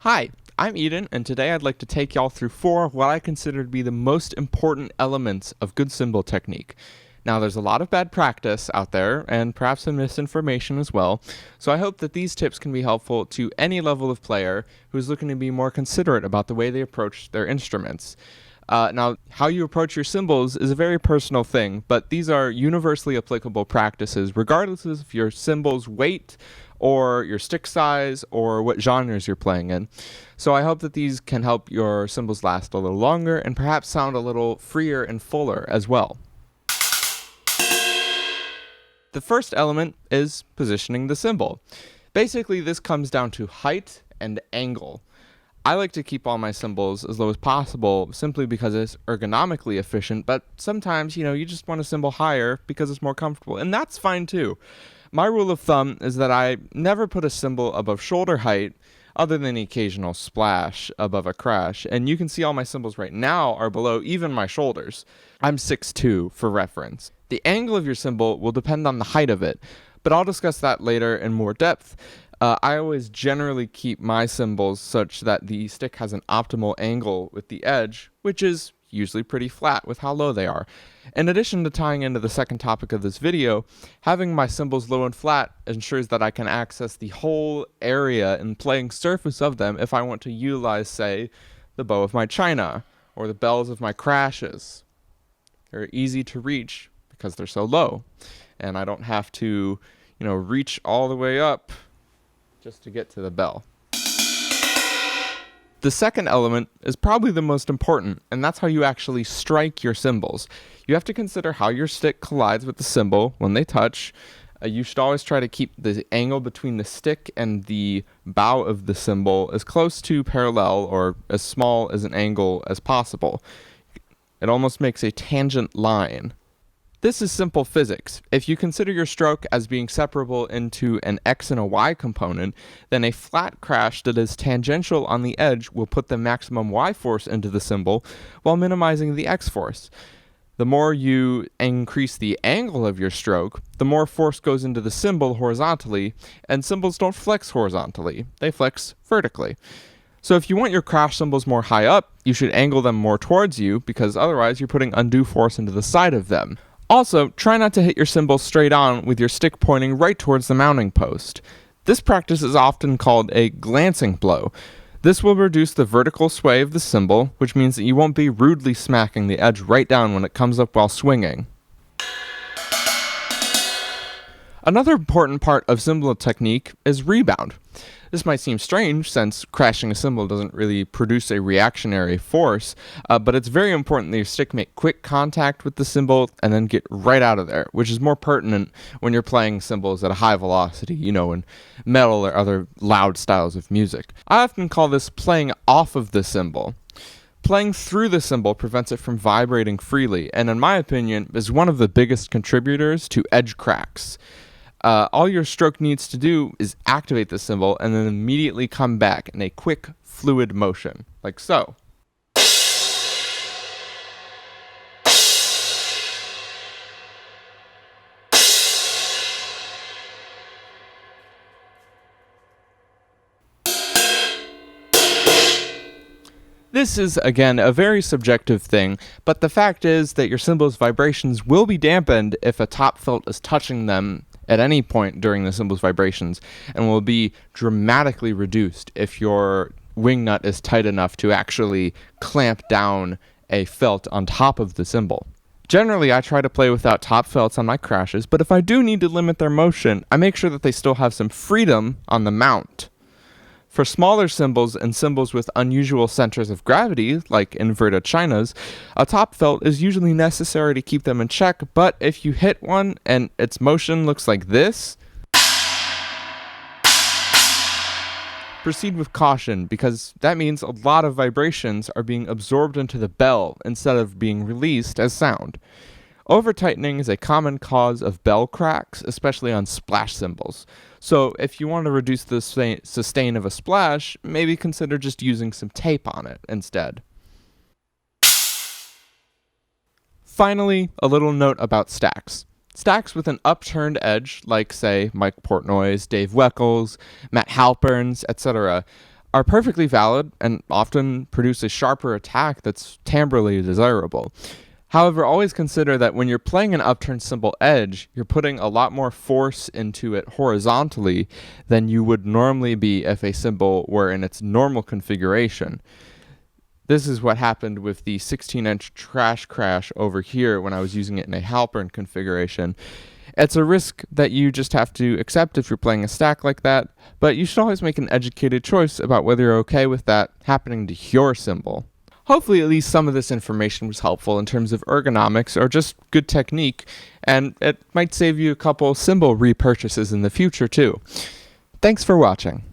Hi, I'm Eden, and today I'd like to take y'all through 4 of what I consider to be the most important elements of good cymbal technique. Now, there's a lot of bad practice out there, and perhaps some misinformation as well, so I hope that these tips can be helpful to any level of player who's looking to be more considerate about the way they approach their instruments. Now, how you approach your cymbals is a very personal thing, but these are universally applicable practices regardless of your cymbal's weight or your stick size or what genres you're playing in. So I hope that these can help your cymbals last a little longer and perhaps sound a little freer and fuller as well. The first element is positioning the cymbal. Basically, this comes down to height and angle. I like to keep all my cymbals as low as possible simply because it's ergonomically efficient, but sometimes, you just want a cymbal higher because it's more comfortable, and that's fine too. My rule of thumb is that I never put a cymbal above shoulder height other than the occasional splash above a crash, and you can see all my cymbals right now are below even my shoulders. I'm 6'2" for reference. The angle of your cymbal will depend on the height of it, but I'll discuss that later in more depth. I always generally keep my cymbals such that the stick has an optimal angle with the edge, which is usually pretty flat with how low they are. In addition to tying into the second topic of this video, having my cymbals low and flat ensures that I can access the whole area and playing surface of them if I want to utilize, say, the bow of my china or the bells of my crashes. They're easy to reach because they're so low, and I don't have to, reach all the way up just to get to the bell. The second element is probably the most important, and that's how you actually strike your cymbals. You have to consider how your stick collides with the cymbal when they touch. You should always try to keep the angle between the stick and the bow of the cymbal as close to parallel or as small as an angle as possible. It almost makes a tangent line. This is simple physics. If you consider your stroke as being separable into an X and a Y component, then a flat crash that is tangential on the edge will put the maximum Y force into the cymbal while minimizing the X force. The more you increase the angle of your stroke, the more force goes into the cymbal horizontally, and cymbals don't flex horizontally, they flex vertically. So if you want your crash cymbals more high up, you should angle them more towards you, because otherwise you're putting undue force into the side of them. Also, try not to hit your cymbal straight on with your stick pointing right towards the mounting post. This practice is often called a glancing blow. This will reduce the vertical sway of the cymbal, which means that you won't be rudely smacking the edge right down when it comes up while swinging. Another important part of cymbal technique is rebound. This might seem strange since crashing a cymbal doesn't really produce a reactionary force, but it's very important that your stick make quick contact with the cymbal and then get right out of there, which is more pertinent when you're playing cymbals at a high velocity, in metal or other loud styles of music. I often call this playing off of the cymbal. Playing through the cymbal prevents it from vibrating freely, and in my opinion, is one of the biggest contributors to edge cracks. All your stroke needs to do is activate the cymbal and then immediately come back in a quick, fluid motion, like so. This is, again, a very subjective thing, but the fact is that your cymbal's vibrations will be dampened if a top felt is touching them at any point during the cymbal's vibrations, and will be dramatically reduced if your wing nut is tight enough to actually clamp down a felt on top of the cymbal. Generally, I try to play without top felts on my crashes, but if I do need to limit their motion, I make sure that they still have some freedom on the mount. For smaller cymbals and cymbals with unusual centers of gravity, like inverted chinas, a top felt is usually necessary to keep them in check, but if you hit one and its motion looks like this, proceed with caution, because that means a lot of vibrations are being absorbed into the bell instead of being released as sound. Over-tightening is a common cause of bell cracks, especially on splash cymbals. So if you want to reduce the sustain of a splash, maybe consider just using some tape on it instead. Finally, a little note about stacks. Stacks with an upturned edge, like, say, Mike Portnoy's, Dave Weckels, Matt Halpern's, etc., are perfectly valid and often produce a sharper attack that's timbrally desirable. However, always consider that when you're playing an upturned cymbal edge, you're putting a lot more force into it horizontally than you would normally be if a cymbal were in its normal configuration. This is what happened with the 16-inch Trash Crash over here when I was using it in a Halpern configuration. It's a risk that you just have to accept if you're playing a stack like that, but you should always make an educated choice about whether you're okay with that happening to your cymbal. Hopefully at least some of this information was helpful in terms of ergonomics or just good technique, and it might save you a couple cymbal repurchases in the future too. Thanks for watching.